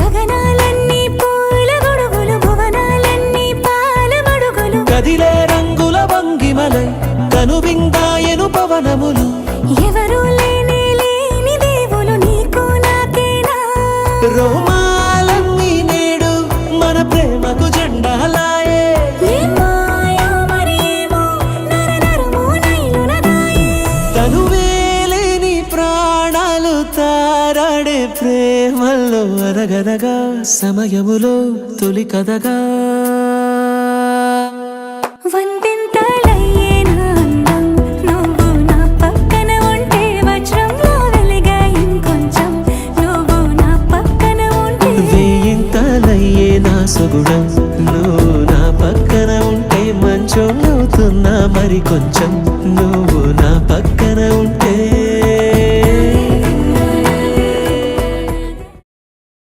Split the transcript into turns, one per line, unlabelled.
గగనాలన్నీ పూల గొడుగులు, భువనాలన్నీ పాల మడుగులు.
కదిలే రంగుల భంగిమలై కనువిందాయను పవనములు.
ఎవరు లేని లేని దేవులు నీకు నాకేనా.
రోమాలన్నీ నేడు మన ప్రేమకు జెండాలాయే. తనువేలేని ప్రాణాలు తారాడే ప్రేమల్లో అరగదగా సమయములో తొలి కదగా.
వందెంతలయ్యేనా అందం నువ్వు నా పక్కన ఉంటే, వజ్రంలో వెలిగా ఇంకొంచెం నువ్వు నా పక్కన ఉంటే.
వేయింతలయ్యే నా సొగుడం నువ్వు నా పక్కన ఉంటే, మంచం అవుతున్నా మరి కొంచెం నువ్వు నా